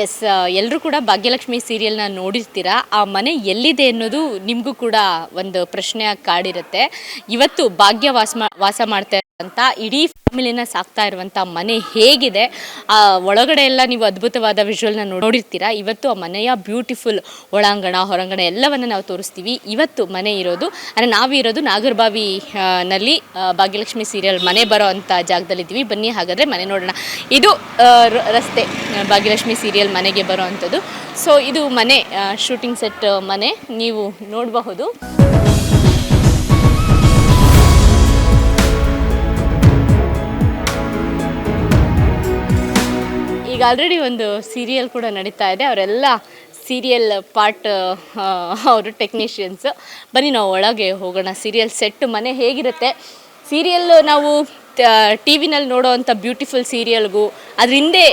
S, ಎಲ್ಲರೂ ಕೂಡ ಭಾಗ್ಯಲಕ್ಷ್ಮಿ ಸೀರಿಯಲ್ನ ನೋಡಿರ್ತೀರಾ. ಆ ಮನೆ ಎಲ್ಲಿದೆ ಅನ್ನೋದು ನಿಮಗೂ ಕೂಡ ಒಂದು ಪ್ರಶ್ನೆಯಾಗಿ ಕಾಡಿರುತ್ತೆ. ಇವತ್ತು ಭಾಗ್ಯ ವಾಸ ಮಾಡ್ತಾ ಇರುವಂಥ ಇಡೀ ಫ್ಯಾಮಿಲಿನ ಸಾಕ್ತಾ ಇರುವಂಥ ಮನೆ ಹೇಗಿದೆ, ಆ ಒಳಗಡೆ ಎಲ್ಲ ನೀವು ಅದ್ಭುತವಾದ ವಿಜುವಲ್ನ ನೋಡಿರ್ತೀರಾ. ಇವತ್ತು ಆ ಮನೆಯ ಬ್ಯೂಟಿಫುಲ್ ಒಳಾಂಗಣ ಹೊರಾಂಗಣ ಎಲ್ಲವನ್ನು ನಾವು ತೋರಿಸ್ತೀವಿ. ಇವತ್ತು ಮನೆ ಇರೋದು ಅಂದರೆ ನಾವಿರೋದು ನಾಗರಬಾವಿ ನಲ್ಲಿ ಭಾಗ್ಯಲಕ್ಷ್ಮಿ ಸೀರಿಯಲ್ ಮನೆ ಬರೋ ಅಂಥ ಜಾಗದಲ್ಲಿದ್ದೀವಿ. ಬನ್ನಿ ಹಾಗಾದರೆ ಮನೆ ನೋಡೋಣ. ಇದು ರಸ್ತೆ ಭಾಗ್ಯಲಕ್ಷ್ಮಿ ಸೀರಿಯಲ್ ಮನೆಗೆ ಬರೋ ಅಂಥದ್ದು. ಸೊ ಇದು ಮನೆ, ಶೂಟಿಂಗ್ ಸೆಟ್ ಮನೆ ನೀವು ನೋಡಬಹುದು. ಈಗ ಆಲ್ರೆಡಿ ಒಂದು ಸೀರಿಯಲ್ ಕೂಡ ನಡೀತಾ ಇದೆ. ಅವರೆಲ್ಲ ಸೀರಿಯಲ್ ಪಾರ್ಟ್ ಅವರು ಟೆಕ್ನಿಷಿಯನ್ಸ್. ಬನ್ನಿ ನಾವು ಒಳಗೆ ಹೋಗೋಣ. ಸೀರಿಯಲ್ ಸೆಟ್ ಮನೆ ಹೇಗಿರುತ್ತೆ, ಸೀರಿಯಲ್ ನಾವು ಟಿ ವಿನಲ್ಲಿ ನೋಡೋ ಅಂಥ ಬ್ಯೂಟಿಫುಲ್ ಸೀರಿಯಲ್ಗೂ ಅದ್ರ ಹಿಂದೆ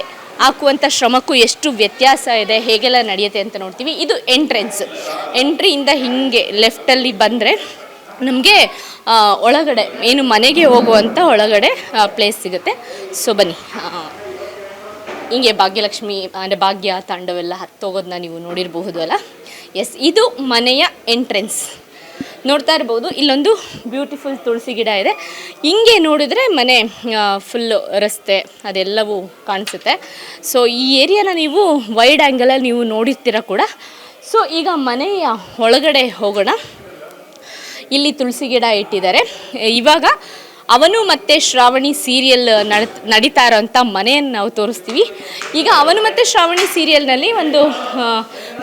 ಹಾಕುವಂಥ ಶ್ರಮಕ್ಕೂ ಎಷ್ಟು ವ್ಯತ್ಯಾಸ ಇದೆ, ಹೇಗೆಲ್ಲ ನಡೆಯುತ್ತೆ ಅಂತ ನೋಡ್ತೀವಿ. ಇದು ಎಂಟ್ರಿಯಿಂದ ಹಿಂಗೆ ಲೆಫ್ಟಲ್ಲಿ ಬಂದರೆ ನಮಗೆ ಒಳಗಡೆ ಏನು ಮನೆಗೆ ಹೋಗುವಂಥ ಒಳಗಡೆ ಪ್ಲೇಸ್ ಸಿಗುತ್ತೆ. ಸೊ ಬನ್ನಿ, ಹಿಂಗೆ ಭಾಗ್ಯಲಕ್ಷ್ಮಿ ಅಂದರೆ ಭಾಗ್ಯ ತಾಂಡವೆಲ್ಲ ಹತ್ತೋಗೋದನ್ನ ನೀವು ನೋಡಿರಬಹುದು ಅಲ್ಲ. ಎಸ್, ಇದು ಮನೆಯ ಎಂಟ್ರೆನ್ಸ್ ನೋಡ್ತಾ ಇರ್ಬೋದು. ಇಲ್ಲೊಂದು ಬ್ಯೂಟಿಫುಲ್ ತುಳಸಿ ಗಿಡ ಇದೆ. ಹಿಂಗೆ ನೋಡಿದ್ರೆ ಮನೆ ಫುಲ್ಲು ರಸ್ತೆ ಅದೆಲ್ಲವೂ ಕಾಣಿಸುತ್ತೆ. ಸೊ ಈ ಏರಿಯಾನ ನೀವು ವೈಡ್ ಆ್ಯಂಗಲಲ್ಲಿ ನೀವು ನೋಡಿರ್ತೀರ ಕೂಡ. ಸೊ ಈಗ ಮನೆಯ ಒಳಗಡೆ ಹೋಗೋಣ. ಇಲ್ಲಿ ತುಳಸಿ ಗಿಡ ಇಟ್ಟಿದ್ದಾರೆ. ಇವಾಗ ಅವನು ಮತ್ತು ಶ್ರಾವಣಿ ಸೀರಿಯಲ್ ನಡೀತಾ ಇರೋಂಥ ಮನೆಯನ್ನು ನಾವು ತೋರಿಸ್ತೀವಿ. ಈಗ ಅವನು ಮತ್ತು ಶ್ರಾವಣಿ ಸೀರಿಯಲ್ನಲ್ಲಿ ಒಂದು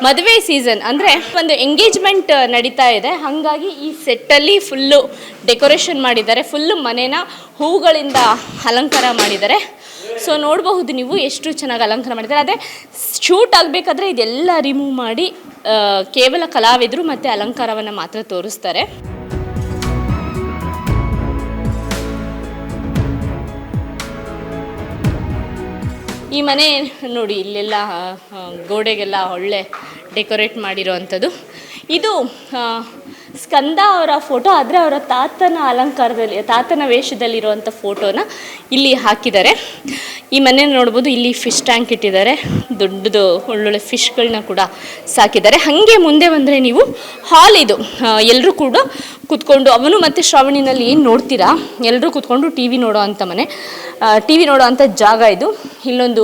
ಮದುವೆ ಸೀಸನ್ ಅಂದರೆ ಒಂದು ಎಂಗೇಜ್ಮೆಂಟ್ ನಡೀತಾ ಇದೆ. ಹಾಗಾಗಿ ಈ ಸೆಟ್ಟಲ್ಲಿ ಫುಲ್ಲು ಡೆಕೋರೇಷನ್ ಮಾಡಿದ್ದಾರೆ. ಫುಲ್ಲು ಮನೇನ ಹೂಗಳಿಂದ ಅಲಂಕಾರ ಮಾಡಿದ್ದಾರೆ. ಸೊ ನೋಡಬಹುದು ನೀವು ಎಷ್ಟು ಚೆನ್ನಾಗಿ ಅಲಂಕಾರ ಮಾಡಿದ್ದಾರೆ. ಅದೇ ಶೂಟ್ ಆಗಬೇಕಾದ್ರೆ ಇದೆಲ್ಲ ರಿಮೂವ್ ಮಾಡಿ ಕೇವಲ ಕಲಾವಿದರು ಮತ್ತು ಅಲಂಕಾರವನ್ನು ಮಾತ್ರ ತೋರಿಸ್ತಾರೆ. ಈ ಮನೆ ನೋಡಿ, ಇಲ್ಲೆಲ್ಲ ಗೋಡೆಗೆಲ್ಲ ಒಳ್ಳೆ ಡೆಕೋರೇಟ್ ಮಾಡಿರೋ ಅಂಥದ್ದು. ಇದು ಸ್ಕಂದ ಅವರ ಫೋಟೋ, ಆದರೆ ಅವರ ತಾತನ ವೇಷದಲ್ಲಿರುವಂಥ ಫೋಟೋನ ಇಲ್ಲಿ ಹಾಕಿದ್ದಾರೆ. ಈ ಮನೆ ನೋಡ್ಬೋದು. ಇಲ್ಲಿ ಫಿಶ್ ಟ್ಯಾಂಕ್ ಇಟ್ಟಿದ್ದಾರೆ. ದೊಡ್ಡದು ಒಳ್ಳೊಳ್ಳೆ ಫಿಶ್ಗಳನ್ನ ಕೂಡ ಸಾಕಿದ್ದಾರೆ. ಹಾಗೆ ಮುಂದೆ ಬಂದರೆ ನೀವು ಹಾಲ್, ಇದು ಎಲ್ಲರೂ ಕೂಡ ಕೂತ್ಕೊಂಡು ಅವನು ಮತ್ತು ಶ್ರಾವಣಿನಲ್ಲಿ ಏನು ನೋಡ್ತೀರಾ ಎಲ್ಲರೂ ಕೂತ್ಕೊಂಡು ಟಿ ವಿ ನೋಡೋ ಅಂಥ ಮನೆ, ಟಿ ವಿ ನೋಡೋ ಅಂಥ ಜಾಗ ಇದು. ಇಲ್ಲೊಂದು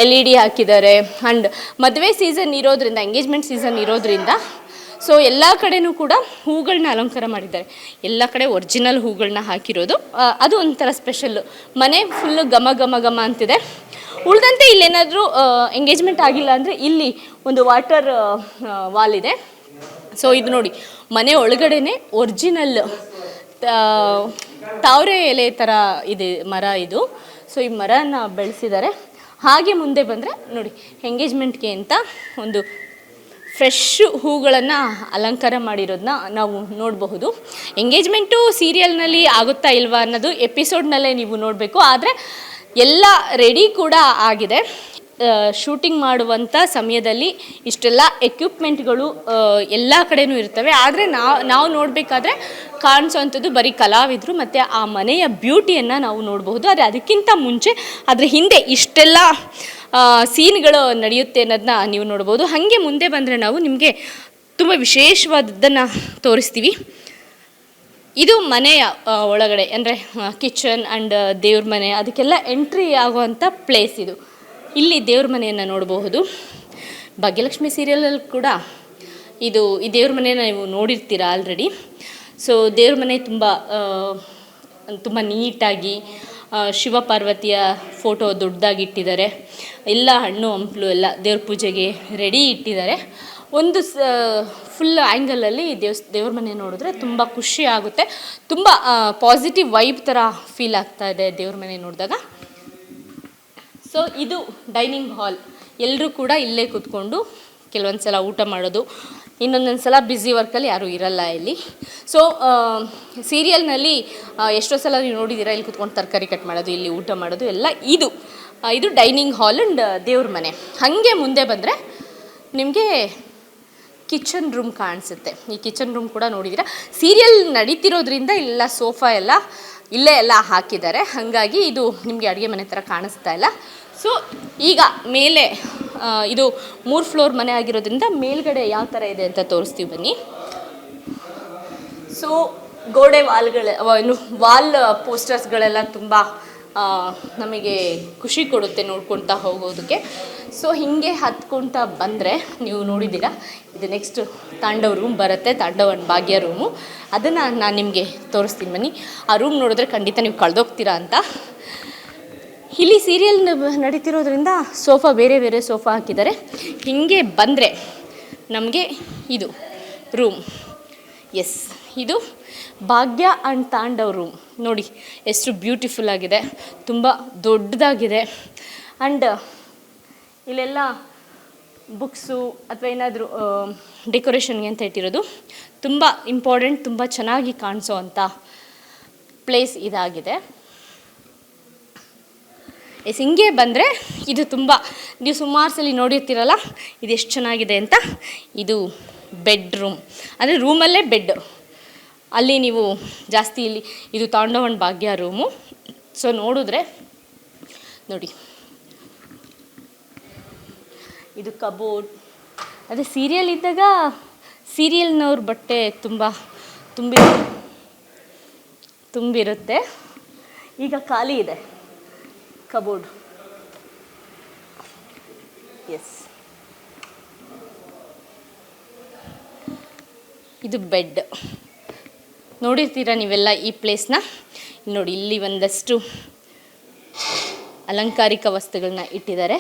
LED ಹಾಕಿದ್ದಾರೆ. ಆ್ಯಂಡ್ ಮದುವೆ ಸೀಸನ್ ಇರೋದ್ರಿಂದ, ಎಂಗೇಜ್ಮೆಂಟ್ ಸೀಸನ್ ಇರೋದ್ರಿಂದ ಸೊ ಎಲ್ಲ ಕಡೆನೂ ಕೂಡ ಹೂಗಳನ್ನ ಅಲಂಕಾರ ಮಾಡಿದ್ದಾರೆ. ಎಲ್ಲ ಕಡೆ ಒರಿಜಿನಲ್ ಹೂಗಳನ್ನ ಹಾಕಿರೋದು. ಅದು ಒಂಥರ ಸ್ಪೆಷಲ್ಲು. ಮನೆ ಫುಲ್ಲು ಘಮ ಅಂತಿದೆ. ಉಳಿದಂತೆ ಇಲ್ಲೇನಾದರೂ ಎಂಗೇಜ್ಮೆಂಟ್ ಆಗಿಲ್ಲ ಅಂದರೆ ಇಲ್ಲಿ ಒಂದು ವಾಟರ್ ವಾಲ್ ಇದೆ. ಸೊ ಇದು ನೋಡಿ, ಮನೆ ಒಳಗಡೆನೆ ಒರಿಜಿನಲ್ ತಾವರೆ ಎಲೆ ಥರ ಇದೆ ಮರ ಇದು. ಸೊ ಈ ಮರನ ಬೆಳೆಸಿದ್ದಾರೆ. ಹಾಗೆ ಮುಂದೆ ಬಂದರೆ ನೋಡಿ, ಎಂಗೇಜ್ಮೆಂಟ್ಗೆ ಅಂತ ಒಂದು ಫ್ರೆಶ್ ಹೂಗಳನ್ನು ಅಲಂಕಾರ ಮಾಡಿರೋದನ್ನ ನಾವು ನೋಡಬಹುದು. ಎಂಗೇಜ್ಮೆಂಟು ಸೀರಿಯಲ್ನಲ್ಲಿ ಆಗುತ್ತಾ ಇಲ್ವಾ ಅನ್ನೋದು ಎಪಿಸೋಡ್ನಲ್ಲೇ ನೀವು ನೋಡಬೇಕು. ಆದರೆ ಎಲ್ಲ ರೆಡಿ ಕೂಡ ಆಗಿದೆ. ಶೂಟಿಂಗ್ ಮಾಡುವಂಥ ಸಮಯದಲ್ಲಿ ಇಷ್ಟೆಲ್ಲ ಎಕ್ವಿಪ್ಮೆಂಟ್ಗಳು ಎಲ್ಲ ಕಡೆನೂ ಇರ್ತವೆ. ಆದರೆ ನಾವು ನೋಡಬೇಕಾದ್ರೆ ಕಾಣಿಸೋವಂಥದ್ದು ಬರೀ ಕಲಾವಿದರು ಮತ್ತು ಆ ಮನೆಯ ಬ್ಯೂಟಿಯನ್ನು ನಾವು ನೋಡಬಹುದು. ಆದರೆ ಅದಕ್ಕಿಂತ ಮುಂಚೆ ಅದ್ರ ಹಿಂದೆ ಇಷ್ಟೆಲ್ಲ ಸೀನ್ಗಳು ನಡೆಯುತ್ತೆ ಅನ್ನೋದನ್ನ ನೀವು ನೋಡ್ಬೋದು. ಹಾಗೆ ಮುಂದೆ ಬಂದರೆ ನಾವು ನಿಮಗೆ ತುಂಬ ವಿಶೇಷವಾದದ್ದನ್ನು ತೋರಿಸ್ತೀವಿ. ಇದು ಮನೆಯ ಒಳಗಡೆ ಅಂದರೆ ಕಿಚನ್ ಆ್ಯಂಡ್ ದೇವ್ರ ಮನೆ, ಅದಕ್ಕೆಲ್ಲ ಎಂಟ್ರಿ ಆಗುವಂಥ ಪ್ಲೇಸ್ ಇದು. ಇಲ್ಲಿ ದೇವ್ರ ಮನೆಯನ್ನು ನೋಡಬಹುದು. ಭಾಗ್ಯಲಕ್ಷ್ಮಿ ಸೀರಿಯಲಲ್ಲಿ ಕೂಡ ಈ ದೇವ್ರ ಮನೆಯನ್ನು ನೀವು ನೋಡಿರ್ತೀರ ಆಲ್ರೆಡಿ. ಸೊ ದೇವ್ರ ಮನೆ ತುಂಬ ನೀಟಾಗಿ ಶಿವ ಪಾರ್ವತಿಯ ಫೋಟೋ ದೊಡ್ಡದಾಗಿ ಇಟ್ಟಿದ್ದಾರೆ. ಎಲ್ಲ ಹಣ್ಣು ಹಂಪಲು ಎಲ್ಲ ದೇವ್ರ ಪೂಜೆಗೆ ರೆಡಿ ಇಟ್ಟಿದ್ದಾರೆ. ಒಂದು ಫುಲ್ ಆ್ಯಂಗಲಲ್ಲಿ ದೇವ್ರ ಮನೆ ನೋಡಿದ್ರೆ ತುಂಬ ಖುಷಿ ಆಗುತ್ತೆ. ತುಂಬ ಪಾಸಿಟಿವ್ ವೈಬ್ ಥರ ಫೀಲ್ ಆಗ್ತಾ ಇದೆ ದೇವ್ರ ಮನೆ ನೋಡಿದಾಗ. ಸೊ ಇದು ಡೈನಿಂಗ್ ಹಾಲ್. ಎಲ್ಲರೂ ಕೂಡ ಇಲ್ಲೇ ಕೂತ್ಕೊಂಡು ಕೆಲವೊಂದು ಸಲ ಊಟ ಮಾಡೋದು, ಇನ್ನೊಂದೊಂದು ಸಲ ಬ್ಯುಸಿ ವರ್ಕಲ್ಲಿ ಯಾರೂ ಇರಲ್ಲ ಇಲ್ಲಿ. ಸೊ ಸೀರಿಯಲ್ನಲ್ಲಿ ಎಷ್ಟೋ ಸಲ ನೀವು ನೋಡಿದ್ದೀರಾ, ಇಲ್ಲಿ ಕೂತ್ಕೊಂಡು ತರಕಾರಿ ಕಟ್ ಮಾಡೋದು, ಇಲ್ಲಿ ಊಟ ಮಾಡೋದು ಎಲ್ಲ. ಇದು ಡೈನಿಂಗ್ ಹಾಲ್ ಆ್ಯಂಡ್ ದೇವ್ರ ಮನೆ. ಹಾಗೆ ಮುಂದೆ ಬಂದರೆ ನಿಮಗೆ ಕಿಚನ್ ರೂಮ್ ಕಾಣಿಸುತ್ತೆ. ಈ ಕಿಚನ್ ರೂಮ್ ಕೂಡ ನೋಡಿದ್ದೀರಾ. ಸೀರಿಯಲ್ ನಡೀತಿರೋದ್ರಿಂದ ಇಲ್ಲ ಸೋಫಾ ಎಲ್ಲ ಇಲ್ಲೇ ಎಲ್ಲ ಹಾಕಿದ್ದಾರೆ. ಹಾಗಾಗಿ ಇದು ನಿಮಗೆ ಅಡುಗೆ ಮನೆ ಥರ ಕಾಣಿಸ್ತಾ ಇಲ್ಲ. ಸೊ ಈಗ ಮೇಲೆ ಇದು 3 ಫ್ಲೋರ್ ಮನೆ ಆಗಿರೋದ್ರಿಂದ ಮೇಲ್ಗಡೆ ಯಾವ ಥರ ಇದೆ ಅಂತ ತೋರಿಸ್ತೀವಿ ಬನ್ನಿ. ಸೊ ಗೋಡೆ ಏನು ವಾಲ್ ಪೋಸ್ಟರ್ಸ್ಗಳೆಲ್ಲ ತುಂಬ ನಮಗೆ ಖುಷಿ ಕೊಡುತ್ತೆ ನೋಡ್ಕೊಳ್ತಾ ಹೋಗೋದಕ್ಕೆ. ಸೊ ಹೀಗೆ ಹತ್ಕೊಳ್ತಾ ಬಂದರೆ ನೀವು ನೋಡಿದ್ದೀರಾ, ಇದು ನೆಕ್ಸ್ಟ್ ತಾಂಡವ್ ರೂಮ್ ಬರುತ್ತೆ, ತಾಂಡವ್ ಅಂಡ್ ಭಾಗ್ಯ ರೂಮು. ಅದನ್ನು ನಾನು ನಿಮಗೆ ತೋರಿಸ್ತೀನಿ ಬನ್ನಿ. ಆ ರೂಮ್ ನೋಡಿದ್ರೆ ಖಂಡಿತ ನೀವು ಕಳೆದೋಗ್ತೀರಾ ಅಂತ. ಇಲ್ಲಿ ಸೀರಿಯಲ್ ನಡೀತಿರೋದ್ರಿಂದ ಸೋಫಾ ಬೇರೆ ಬೇರೆ ಸೋಫಾ ಹಾಕಿದ್ದಾರೆ. ಹೀಗೆ ಬಂದರೆ ನಮಗೆ ಇದು ರೂಮ್, ಎಸ್ ಇದು ಭಾಗ್ಯ ಆ್ಯಂಡ್ ತಾಂಡವ್ ರೂಮ್. ನೋಡಿ ಎಷ್ಟು ಬ್ಯೂಟಿಫುಲ್ ಆಗಿದೆ, ತುಂಬ ದೊಡ್ಡದಾಗಿದೆ. ಆ್ಯಂಡ್ ಇಲ್ಲೆಲ್ಲ ಬುಕ್ಸು ಅಥವಾ ಏನಾದರೂ ಡೆಕೋರೇಷನ್ಗೆ ಅಂತ ಇಟ್ಟಿರೋದು. ತುಂಬ ಇಂಪಾರ್ಟೆಂಟ್, ತುಂಬ ಚೆನ್ನಾಗಿ ಕಾಣಿಸೋ ಅಂಥ ಪ್ಲೇಸ್ ಇದಾಗಿದೆ. ಎಸ್, ಹಿಂಗೆ ಬಂದರೆ ಇದು ತುಂಬ ನೀವು ಸುಮಾರು ಸಲ ನೋಡಿರ್ತೀರಲ್ಲ, ಇದು ಎಷ್ಟು ಚೆನ್ನಾಗಿದೆ ಅಂತ. ಇದು ಬೆಡ್ರೂಮ್, ಅಂದರೆ ರೂಮಲ್ಲೇ ಬೆಡ್. ಅಲ್ಲಿ ನೀವು ಜಾಸ್ತಿ ಇಲ್ಲಿ ಇದು Tandav and Bhagya room. So ನೋಡಿದ್ರೆ ನೋಡಿ, ಇದು ಕಬೋರ್ಡ್. ಅದೇ ಸೀರಿಯಲ್ ಇದ್ದಾಗ ಸೀರಿಯಲ್ನವ್ರ ಬಟ್ಟೆ ತುಂಬ ತುಂಬಿರುತ್ತೆ. ಈಗ ಖಾಲಿ ಇದೆ ಕಬೋರ್ಡ್. ಎಸ್, ಇದು ಬೆಡ್. ನೋಡಿರ್ತೀರ ನೀವೆಲ್ಲ ಈ ಪ್ಲೇಸ್ನ. ನೋಡಿ, ಇಲ್ಲಿ ಒಂದಷ್ಟು ಅಲಂಕಾರಿಕ ವಸ್ತುಗಳನ್ನ ಇಟ್ಟಿದ್ದಾರೆ.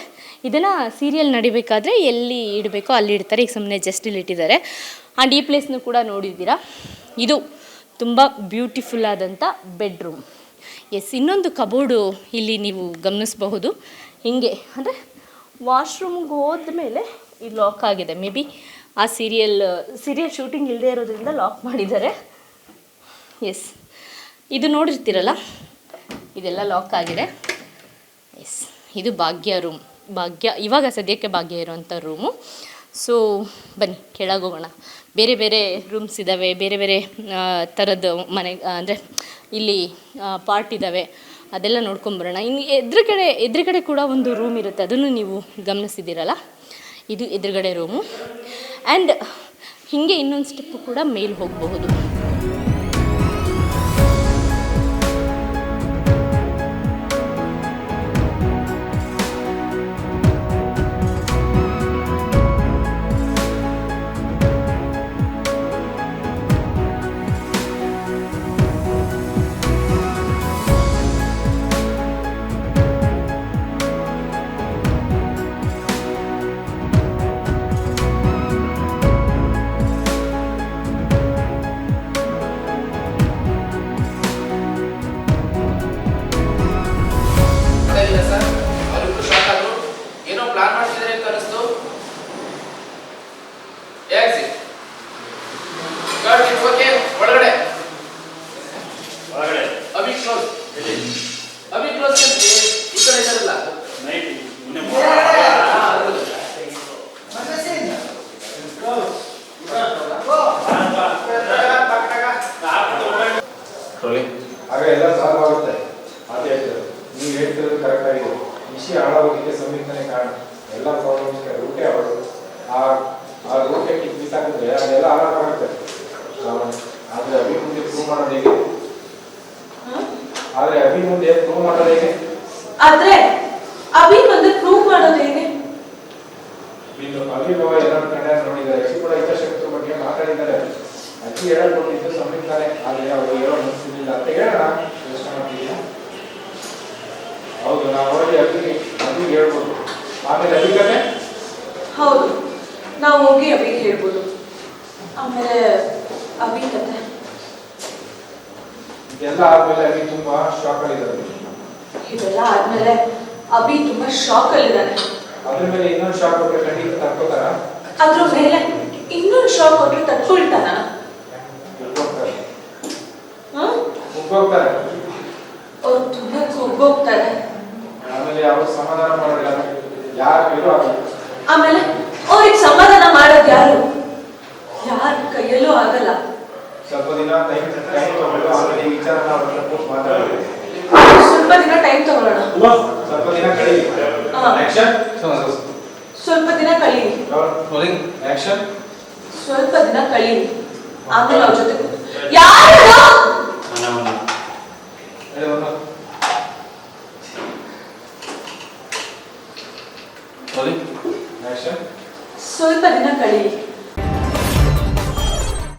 ಇದನ್ನು ಸೀರಿಯಲ್ ನಡಿಬೇಕಾದ್ರೆ ಎಲ್ಲಿ ಇಡಬೇಕೋ ಅಲ್ಲಿ ಇಡ್ತಾರೆ. ಈಗ ಸುಮ್ಮನೆ ಜಸ್ಟ್ ಇಲ್ಲಿ ಇಟ್ಟಿದ್ದಾರೆ. ಆ್ಯಂಡ್ ಈ ಪ್ಲೇಸ್ನು ಕೂಡ ನೋಡಿದ್ದೀರಾ. ಇದು ತುಂಬ ಬ್ಯೂಟಿಫುಲ್ ಆದಂಥ ಬೆಡ್ರೂಮ್. ಎಸ್, ಇನ್ನೊಂದು ಕಬೋರ್ಡು ಇಲ್ಲಿ ನೀವು ಗಮನಿಸಬಹುದು. ಹೀಗೆ ಅಂದರೆ ವಾಶ್ರೂಮ್ಗೆ ಹೋದ್ಮೇಲೆ ಇದು ಲಾಕ್ ಆಗಿದೆ. ಮೇ ಬಿ ಆ ಸೀರಿಯಲ್ ಶೂಟಿಂಗ್ ಇಲ್ಲದೆ ಇರೋದ್ರಿಂದ ಲಾಕ್ ಮಾಡಿದ್ದಾರೆ. ಎಸ್, ಇದು ನೋಡಿರ್ತೀರಲ್ಲ, ಇದೆಲ್ಲ ಲಾಕ್ ಆಗಿದೆ. ಎಸ್, ಇದು ಭಾಗ್ಯ ರೂಮ್. ಇವಾಗ ಸದ್ಯಕ್ಕೆ ಭಾಗ್ಯ ಇರೋವಂಥ ರೂಮು. ಸೊ ಬನ್ನಿ ಕೆಳಗೆ ಹೋಗೋಣ. ಬೇರೆ ಬೇರೆ ರೂಮ್ಸ್ ಇದ್ದಾವೆ, ಬೇರೆ ಬೇರೆ ಥರದ್ದು ಮನೆ, ಅಂದರೆ ಇಲ್ಲಿ ಪಾರ್ಟ್ ಇದ್ದಾವೆ, ಅದೆಲ್ಲ ನೋಡ್ಕೊಂಬರೋಣ. ಇನ್ನು ಎದುರುಗಡೆ ಕೂಡ ಒಂದು ರೂಮ್ ಇರುತ್ತೆ, ಅದನ್ನು ನೀವು ಗಮನಿಸಿದ್ದೀರಲ್ಲ, ಇದು ಎದುರುಗಡೆ ರೂಮು. ಆ್ಯಂಡ್ ಹೀಗೆ ಇನ್ನೊಂದು ಸ್ಟೆಪ್ಪು ಕೂಡ ಮೇಲೆ ಹೋಗಬಹುದು. ಆಗ ಎಲ್ಲ ಸಾಲ್ವ್ ಆಗುತ್ತೆ. ಅದು ಹೇಳ್ತಾರೆ, ನೀವು ಹೇಳ್ತಿರೋದು ಕರೆಕ್ಟ್ ಆಗಿದೆ. ವಿಷಯ ಹಾಳಾಗೋದಕ್ಕೆ ಸಂವಿಧಾನ ಕಾರಣ. ಎಲ್ಲ ಪ್ರಾಬ್ಲಮ್ಸ್ ರೂಟೇ ಅವರು ಆ ರೂಟೇ ಮಿಸ್ ಆಗಿದ್ರೆ ಅದೆಲ್ಲ ಹಾಳಾಗುತ್ತೆ. ಆದರೆ ಅಭಿ ಮುಂದೆ ಪ್ರೂವ್ ಮಾಡೋದು ಹೇಗೆ? ಅಭಿ ಮುಂದೆ ಪ್ರೂವ್ ಮಾಡೋದು ಹೇಗೆ? ಅಭಿಭವ ಎಲ್ಲ ಕನ್ನಡ ನೋಡಿದ್ದಾರೆ. ಅಜ್ಜಿ ಕೂಡ ಹಿತಶಕ್ತಿ ಬಗ್ಗೆ ಮಾತಾಡಿದ್ದಾರೆ. ಅಜ್ಜಿ ಹೇಳಲ್ಪಟ್ಟಿದ್ದು ಸಂವಿಧಾನ, ಆದರೆ ಅವರು ಹೇಳೋ ಮನಸ್ಸಿಲ್ಲ ಅಂತ ಹೇಳೋಣ. ಯೋಚನೆ ಮಾಡ್ತಿದ್ದೀರಾ? ಹೌದು, ನಾವು ಹೋಗಿ ಅಭಿಗೆ ಹೇಳ್ಬೋದು. ಆಮೇಲೆ ಅಭಿಗತೆ ಹೌದು, ನಾವು ಹೋಗಿ ಅಭಿಗೆ ಹೇಳ್ಬೋದು. ಆಮೇಲೆ ಅಭಿ ಕತೆ ಇದೆಲ್ಲ ಆದ್ಮೇಲೆ ಅಭಿ ತುಂಬಾ ಶಾಕ್ ಆಗಿದ್ದಾರೆ. ಇದೆಲ್ಲ ಆದ್ಮೇಲೆ ಅಭಿ ತುಂಬಾ ಶಾಕ್ ಅಲ್ಲಿದ್ದಾನೆ. ಅದ್ರ ಮೇಲೆ ಇನ್ನೊಂದು ಶಾಕ್ ಕೊಟ್ಟರೆ ಖಂಡಿತ ತಡ್ಕೋತಾರ? ಅದ್ರ ಮೇಲೆ ಇನ್ನೊಂದು ಶಾಕ್ ಕೊಟ್ಟರೆ ತಡ್ಕೊಳ್ತಾನ? ಮುಗ್ಗೋಗ್ತಾರೆ. ಅವ್ರು ತುಂಬಾ ಕುಗ್ಗೋಗ್ತಾರೆ. ಆಮೇಲೆ ಅವ್ರು ಸಮಾಧಾನ ಮಾಡೋದಿಲ್ಲ. ಯಾರು ಬೇರೋ ಆಮೇಲೆ ಅವ್ರಿಗೆ ಸಮಾಧಾನ ಮಾಡೋದು ಯಾರು? ಯಾರ ಕೈಯಲ್ಲೂ ಆಗಲ್ಲ. ಸ್ವಲ್ಪ ದಿನ ಟೈಮ್ ತಗೊಳ್ಳೋ. ಆಮೇಲೆ ಈ ವಿಚಾರನ ಅವ್ರ ಮಾತಾಡೋದು. ಸ್ವಲ್ಪ ದಿನ ಟೈಮ್ ತಗೊಳ್ಳೋಣ. ಸ್ವಲ್ಪ ದಿನ ಕಳೀಲಿ. ಆಕ್ಷನ್ ಸ್ವಲ್ಪ ದಿನ ಕಳೀಲಿ, ರೋಲಿಂಗ್ ಆಕ್ಷನ್ ಸ್ವಲ್ಪ ದಿನ ಕಳೀಲಿ, ಆಮೇಲೆ ಅವ್ರ ಜೊತೆ ಯಾರು ರೋಲಿಂಗ್ ಆಕ್ಷನ್ ಸ್ವಲ್ಪ ದಿನ ಕಳೀಲಿ,